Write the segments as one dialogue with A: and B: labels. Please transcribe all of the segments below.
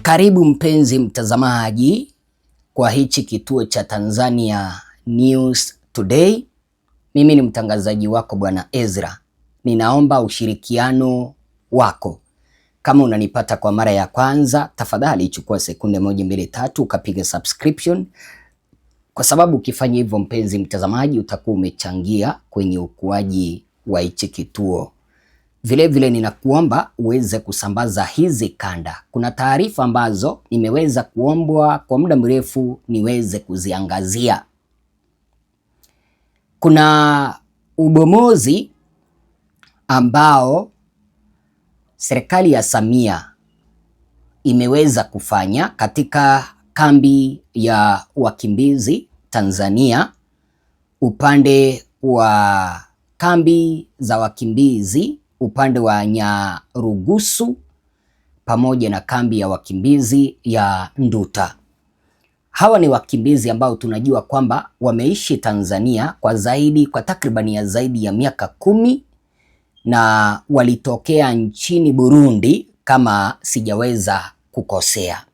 A: Karibu mpenzi mtazamaji kwa hichi kituo cha Tanzania News Today. Mimi ni mtangazaji wako Bwana Ezra. Ninaomba ushirikiano wako. Kama unanipata kwa mara ya kwanza, tafadhali chukua sekunde 1, 2, 3 ukapiga subscription. Kwa sababu ukifanya hivyo mpenzi mtazamaji, utakuwa umechangia kwenye ukuaji wa hichi kituo. Vile ninakuomba uweze kusambaza hizi kanda. Kuna taarifa ambazo nimeweza kuombwa kwa muda mrefu niweze kuziangazia. Kuna ubomozi ambao serikali ya Samia imeweza kufanya katika kambi ya wakimbizi Tanzania, upande wa kambi za wakimbizi upande wa Nyarugusu pamoja na kambi ya wakimbizi ya Nduta. Hawa ni wakimbizi ambao tunajua kwamba wameishi Tanzania kwa takribani zaidi ya miaka 10 na walitokea nchini Burundi kama sijaweza kukosea.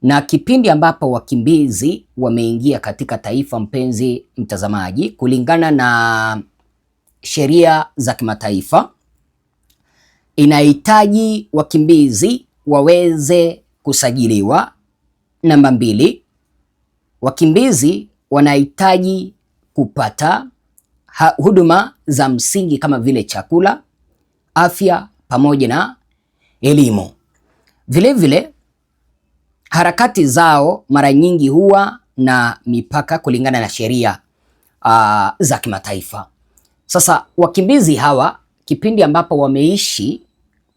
A: Na kipindi ambapo wakimbizi wameingia katika taifa, mpenzi mtazamaji, kulingana na sheria za kimataifa, inahitaji wakimbizi waweze kusajiliwa. Namba 2, wakimbizi wanahitaji kupata huduma za msingi kama vile chakula, afya pamoja na elimu. Vile harakati zao mara nyingi huwa na mipaka kulingana na sheria za kimataifa. Sasa wakimbizi hawa kipindi ambapo wameishi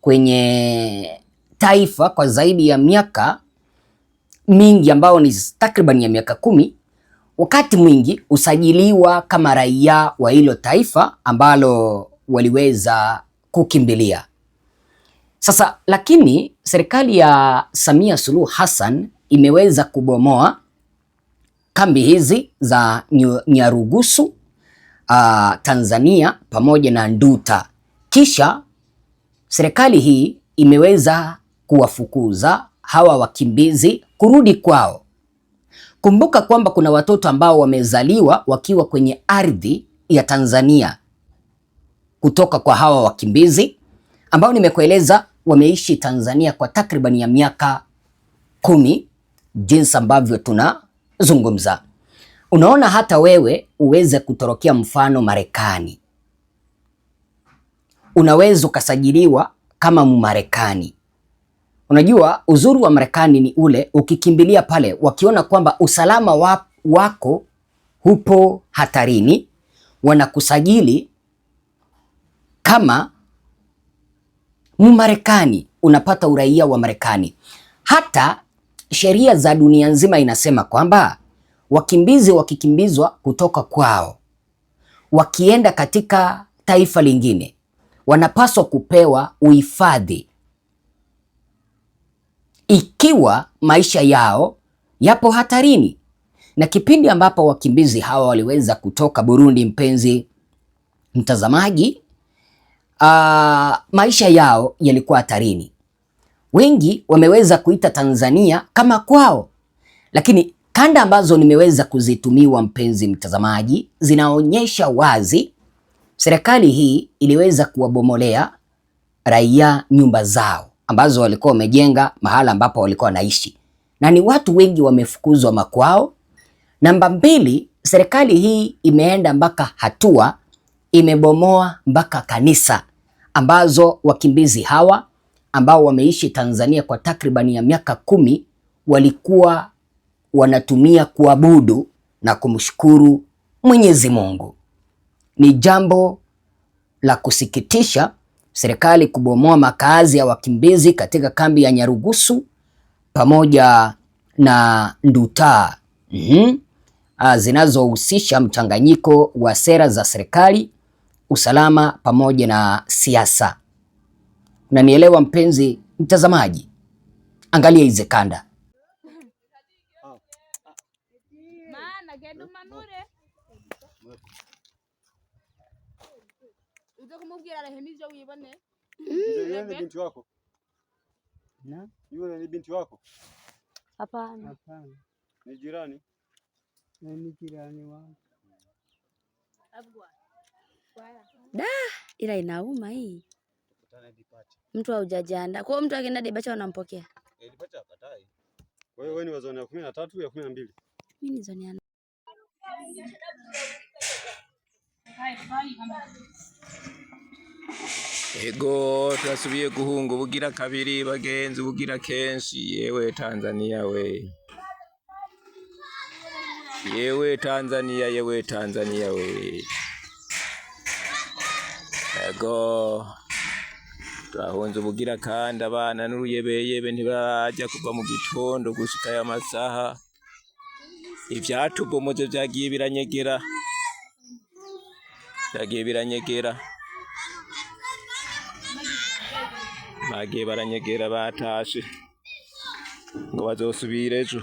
A: kwenye taifa kwa zaidi ya miaka mingi, ambao ni takriban ya miaka 10, wakati mwingi usajiliwa kama raia wa hilo taifa ambalo waliweza kukimbilia. Sasa lakini serikali ya Samia Suluhu Hassan imeweza kubomoa kambi hizi za Nyarugusu Tanzania pamoja na Nduta. Kisha serikali hii imeweza kuwafukuza hawa wakimbizi kurudi kwao. Kumbuka kwamba kuna watoto ambao wamezaliwa wakiwa kwenye ardhi ya Tanzania kutoka kwa hawa wakimbizi ambao nimekueleza wameishi Tanzania kwa takriban ya miaka 10 jinsi ambavyo tunazungumza. Unaona, hata wewe uweze kutorokea mfano Marekani, unaweza ukasajiliwa kama Mmarekani. Unajua uzuri wa Marekani ni ule, ukikimbilia pale wakiona kwamba usalama wako hupo hatarini, wanakusajili kama Mmarekani, unapata uraia wa Marekani. Hata sheria za dunia nzima inasema kwamba wakimbizi wakikimbizwa kutoka kwao wakienda katika taifa lingine, wanapaswa kupewa uhifadhi ikiwa maisha yao yapo hatarini. Na kipindi ambapo wakimbizi hawa waliweza kutoka Burundi, mpenzi mtazamaji, maisha yao yalikuwa hatarini. Wengi wameweza kuita Tanzania kama kwao, lakini kanda ambazo nimeweza kuzitumiwa, mpenzi mtazamaji, zinaonyesha wazi serikali hii iliweza kuwabomolea raia nyumba zao ambazo walikuwa wamejenga mahala ambapo walikuwa wanaishi, na ni watu wengi wamefukuzwa makwao. Namba 2, serikali hii imeenda mpaka hatua imebomoa mpaka kanisa ambazo wakimbizi hawa ambao wameishi Tanzania kwa takribani ya miaka 10 walikuwa wanatumia kuabudu na kumshukuru Mwenyezi Mungu. Ni jambo la kusikitisha serikali kubomoa makazi ya wakimbizi katika kambi ya Nyarugusu pamoja na Nduta, zinazohusisha mchanganyiko wa sera za serikali, usalama pamoja na siasa. Unanielewa mpenzi mtazamaji? Angalia hizi kanda.
B: Na?
C: Yule ni binti wako?
B: Hapana. Hapana.
C: Ni jirani?
B: Ni jirani wangu. Da, ila inauma hii. Mtu haujajiandaa. Kwa mtu akienda dibacha unampokea?
C: Dibacha hakatai. Kwa hiyo wewe ni wa zoni ya 13 ya 12?
B: Mimi ni zoni ya
D: Ego twasubiye guhunga ubugira kabiri bagenzi ubugira kenshi. Yewe Tanzania we. Yewe Tanzania, yewe Tanzania we. Ego twahunze ubugira kandi abana n'uruyebeyebe ntibaraja kuva mu gitondo gushika ya masaha. Ivyatubomoje vyagiye biranyegera. Bagiye baranyegera batashe ngo bazosubire ejo.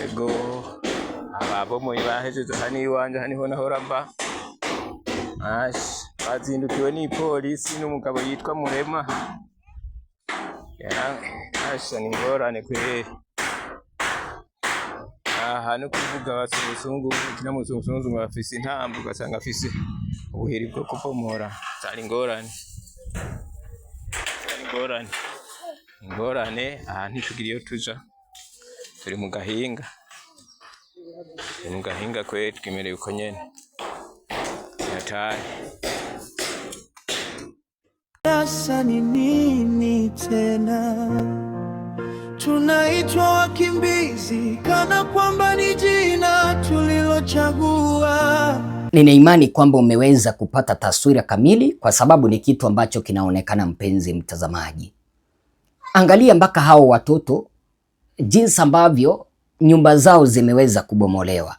D: Ego ababomoye bahejeje hani iwanje haniho nahora mba. Bazindukiwe n'ipolisi n'umugabo yitwa Murema. Ni ngorane kweri. Aha no kuvuga abasuzungu kina muzungu bafise intambu ugasanga afise ubuheri bwo kubomora. Zari ngorane. Ingorane aha ntitugira iyo tuja. Turi mu gahinga. Mu gahinga kweri twimereye uko nyene. Hatari.
E: Sasa ni nini tena? Tunaitwa wakimbizi kana kwamba ni jina tulilochagua.
A: Nina imani kwamba umeweza kupata taswira kamili, kwa sababu ni kitu ambacho kinaonekana, mpenzi mtazamaji. Angalia mpaka hao watoto jinsi ambavyo nyumba zao zimeweza kubomolewa.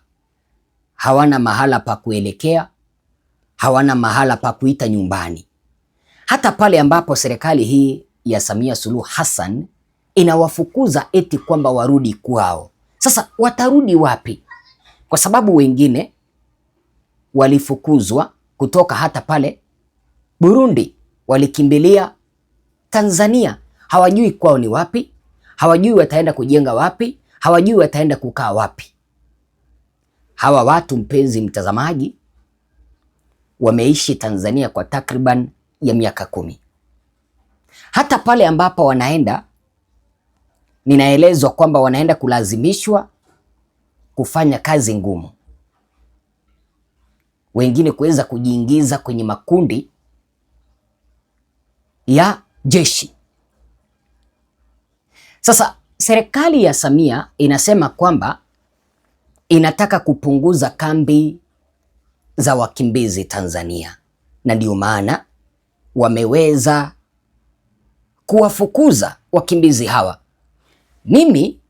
A: Hawana mahala pa kuelekea, hawana mahala pa kuita nyumbani. Hata pale ambapo serikali hii ya Samia Suluhu Hassan inawafukuza eti kwamba warudi kwao. Sasa watarudi wapi? Kwa sababu wengine walifukuzwa kutoka hata pale Burundi, walikimbilia Tanzania. Hawajui kwao ni wapi, hawajui wataenda kujenga wapi, hawajui wataenda kukaa wapi. Hawa watu, mpenzi mtazamaji, wameishi Tanzania kwa takriban ya miaka 10. Hata pale ambapo wanaenda, ninaelezwa kwamba wanaenda kulazimishwa kufanya kazi ngumu. Wengine kuweza kujiingiza kwenye makundi ya jeshi. Sasa serikali ya Samia inasema kwamba inataka kupunguza kambi za wakimbizi Tanzania, na ndio maana wameweza kuwafukuza wakimbizi hawa. Mimi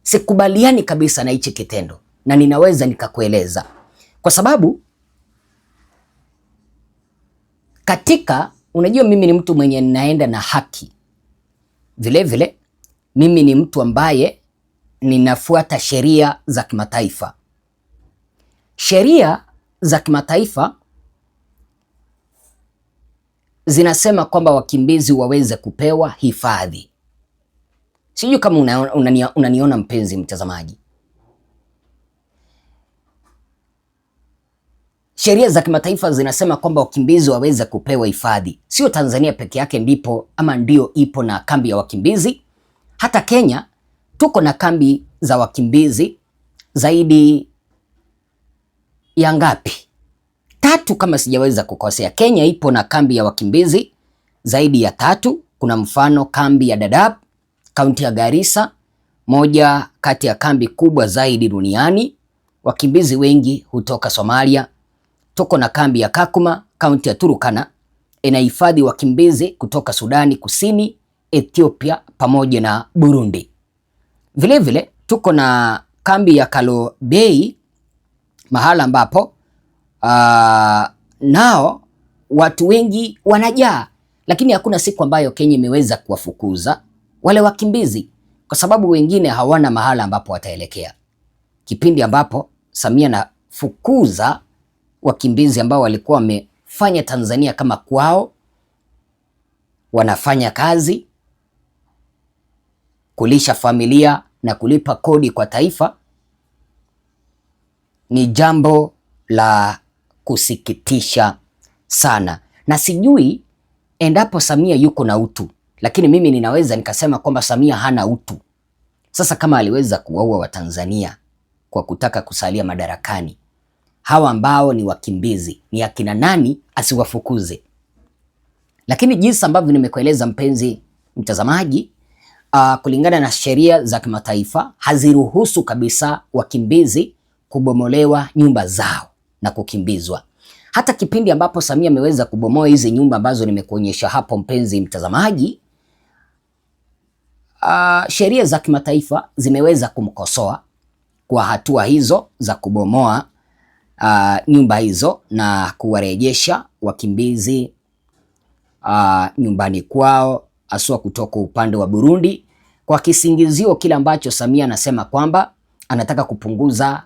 A: sikubaliani kabisa na hichi kitendo, na ninaweza nikakueleza kwa sababu unajua mimi ni mtu mwenye ninaenda na haki. Vile mimi ni mtu ambaye ninafuata sheria za kimataifa. Sheria za kimataifa zinasema kwamba wakimbizi waweze kupewa hifadhi. Sijui kama unaniona mpenzi mtazamaji. Sheria za kimataifa zinasema kwamba wakimbizi waweze kupewa hifadhi. Sio Tanzania peke yake ndipo ama ndio ipo na kambi ya wakimbizi. Hata Kenya tuko na kambi za wakimbizi zaidi ya ngapi? 3 kama sijaweza kukosea. Kenya ipo na kambi ya wakimbizi zaidi ya 3. Kuna mfano kambi ya Dadaab, kaunti ya Garissa, moja kati ya kambi kubwa zaidi duniani. Wakimbizi wengi hutoka Somalia. Tuko na kambi ya Kakuma, kaunti ya Turkana, inahifadhi wakimbizi kutoka Sudani Kusini, Ethiopia pamoja na Burundi. Vilevile tuko na kambi ya Kalobey, mahala ambapo nao watu wengi wanajaa, lakini hakuna siku ambayo Kenya imeweza kuwafukuza wale wakimbizi, kwa sababu wengine hawana mahala ambapo wataelekea. Kipindi ambapo Samia anafukuza wakimbizi ambao walikuwa wamefanya Tanzania kama kwao, wanafanya kazi, kulisha familia na kulipa kodi kwa taifa, ni jambo la kusikitisha sana, na sijui endapo Samia yuko na utu, lakini mimi ninaweza nikasema kwamba Samia hana utu. Sasa kama aliweza kuwaua Watanzania kwa kutaka kusalia madarakani, hawa ambao ni wakimbizi ni akina nani asiwafukuze? Lakini jinsi ambavyo nimekueleza mpenzi mtazamaji, kulingana na sheria za kimataifa haziruhusu kabisa wakimbizi kubomolewa nyumba zao na kukimbizwa. Hata kipindi ambapo Samia ameweza kubomoa hizi nyumba ambazo nimekuonyesha hapo mpenzi mtazamaji, sheria za kimataifa zimeweza kumkosoa kwa hatua hizo za kubomoa nyumba hizo na kuwarejesha wakimbizi nyumbani kwao, haswa kutoka upande wa Burundi, kwa kisingizio kile ambacho Samia anasema kwamba anataka kupunguza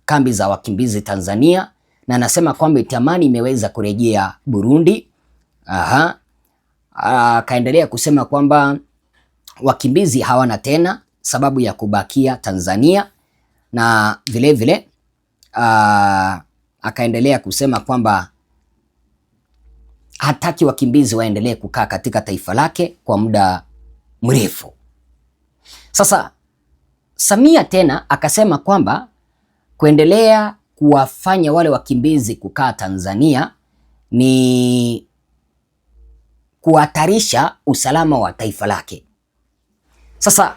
A: kambi za wakimbizi Tanzania, na anasema kwamba amani imeweza kurejea Burundi. Akaendelea kusema kwamba wakimbizi hawana tena sababu ya kubakia Tanzania, na vilevile akaendelea kusema kwamba hataki wakimbizi waendelee kukaa katika taifa lake kwa muda mrefu. Sasa Samia tena akasema kwamba kuendelea kuwafanya wale wakimbizi kukaa Tanzania ni kuhatarisha usalama wa taifa lake. Sasa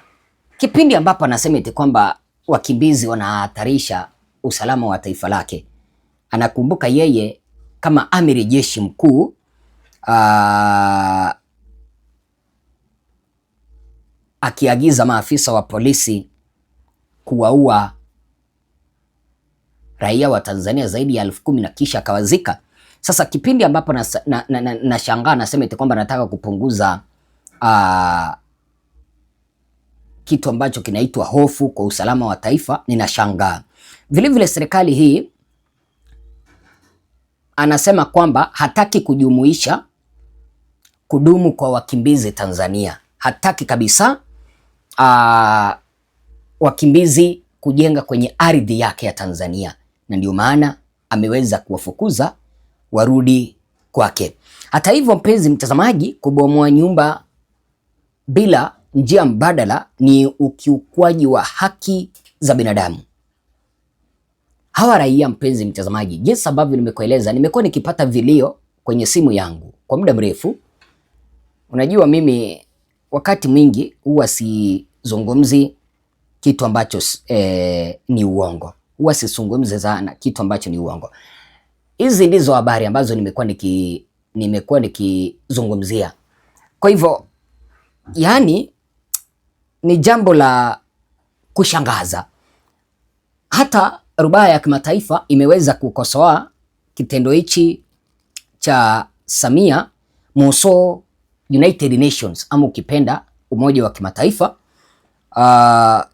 A: kipindi ambapo anasema eti kwamba wakimbizi wanahatarisha usalama wa taifa lake, anakumbuka yeye kama amiri jeshi mkuu akiagiza maafisa wa polisi kuwaua raia wa Tanzania zaidi ya 10,000 na kisha akawazika. Sasa kipindi ambapo nashangaa nasema eti kwamba nataka kupunguza kitu ambacho kinaitwa hofu kwa usalama wa taifa, ninashangaa. Vilevile serikali hii anasema kwamba hataki kujumuisha kudumu kwa wakimbizi Tanzania. Hataki kabisa wakimbizi kujenga kwenye ardhi yake ya Tanzania, na ndio maana ameweza kuwafukuza warudi kwake. Hata hivyo, mpenzi mtazamaji, kubomoa nyumba bila njia mbadala ni ukiukwaji wa haki za binadamu. Hawa raia, mpenzi mtazamaji, jinsi ambavyo nimekueleza, nimekuwa nikipata vilio kwenye simu yangu kwa muda mrefu. Unajua mimi wakati mwingi huwa sizungumzi kitu ambacho ni uongo. Huwa sizungumzi sana kitu ambacho ni uongo. Hizi ndizo habari ambazo nimekuwa nikizungumzia. Kwa hivyo, yani ni jambo la kushangaza. Hata rubaa ya kimataifa imeweza kukosoa kitendo hichi cha Samia. Muso United Nations ama ukipenda Umoja wa Kimataifa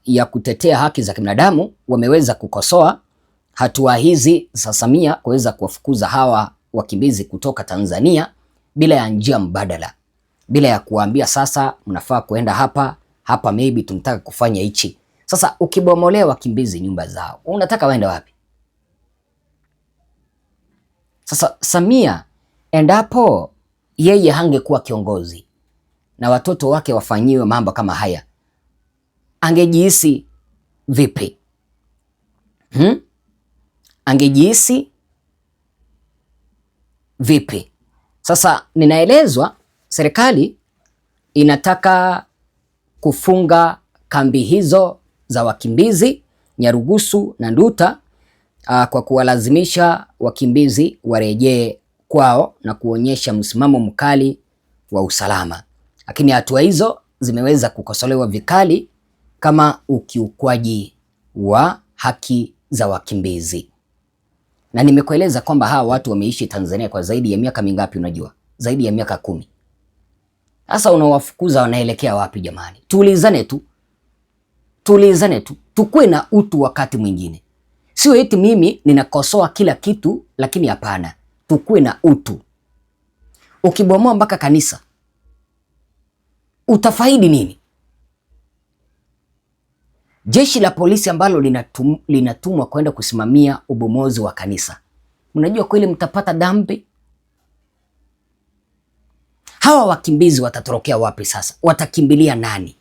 A: ya kutetea haki za binadamu wameweza kukosoa hatua hizi za Samia kuweza kuwafukuza hawa wakimbizi kutoka Tanzania bila ya njia mbadala, bila ya kuambia sasa mnafaa kuenda hapa, maybe tunataka kufanya hichi. Sasa ukibomolea wakimbizi nyumba zao, unataka waende wapi? Sasa Samia, endapo yeye hangekuwa kiongozi na watoto wake wafanyiwe mambo kama haya, angejihisi vipi? Angejihisi vipi? Sasa ninaelezwa serikali inataka kufunga kambi hizo za wakimbizi Nyarugusu na Nduta kwa kuwalazimisha wakimbizi warejee kwao na kuonyesha msimamo mkali wa usalama. Lakini hatua hizo zimeweza kukosolewa vikali kama ukiukwaji wa haki za wakimbizi. Na nimekueleza kwamba hawa watu wameishi Tanzania kwa zaidi ya miaka mingapi? Unajua, zaidi ya miaka 10. Sasa unawafukuza, wanaelekea wapi jamani? Tuulizane tu, tukue na utu wakati mwingine. Sio eti mimi ninakosoa kila kitu, lakini hapana, tukue na utu. Ukibomoa mpaka kanisa utafaidi nini? Jeshi la polisi ambalo linatumwa kwenda kusimamia ubomozi wa kanisa, unajua kweli mtapata dhambi? Hawa wakimbizi watatorokea wapi sasa? Watakimbilia nani?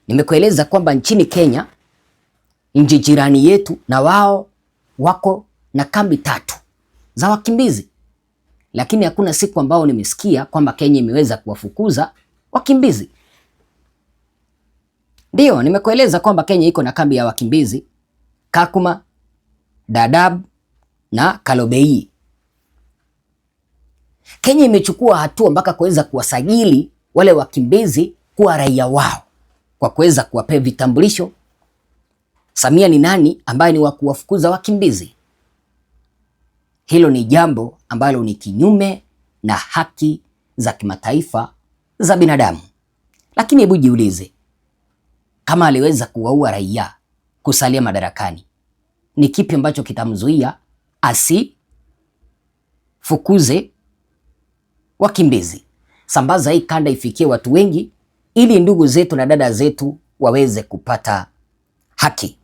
A: Nimekueleza kwamba nchini Kenya, nchi jirani yetu, na wao wako na kambi 3 za wakimbizi, lakini hakuna siku ambao nimesikia kwamba Kenya imeweza kuwafukuza wakimbizi. Ndio, nimekueleza kwamba Kenya iko na kambi ya wakimbizi Kakuma, Dadaab na Kalobei. Kenya imechukua hatua mpaka kuweza kuwasajili wale wakimbizi kuwa raia wao kwa kuweza kuwapea vitambulisho. Samia ni nani ambaye ni wa kuwafukuza wakimbizi? Hilo ni jambo ambalo ni kinyume na haki za kimataifa za binadamu. Lakini hebu jiulize, kama aliweza kuwaua raia kusalia madarakani, ni kipi ambacho kitamzuia asifukuze wakimbizi? Sambaza hii kanda ifikie watu wengi, ili ndugu zetu na dada zetu waweze kupata haki.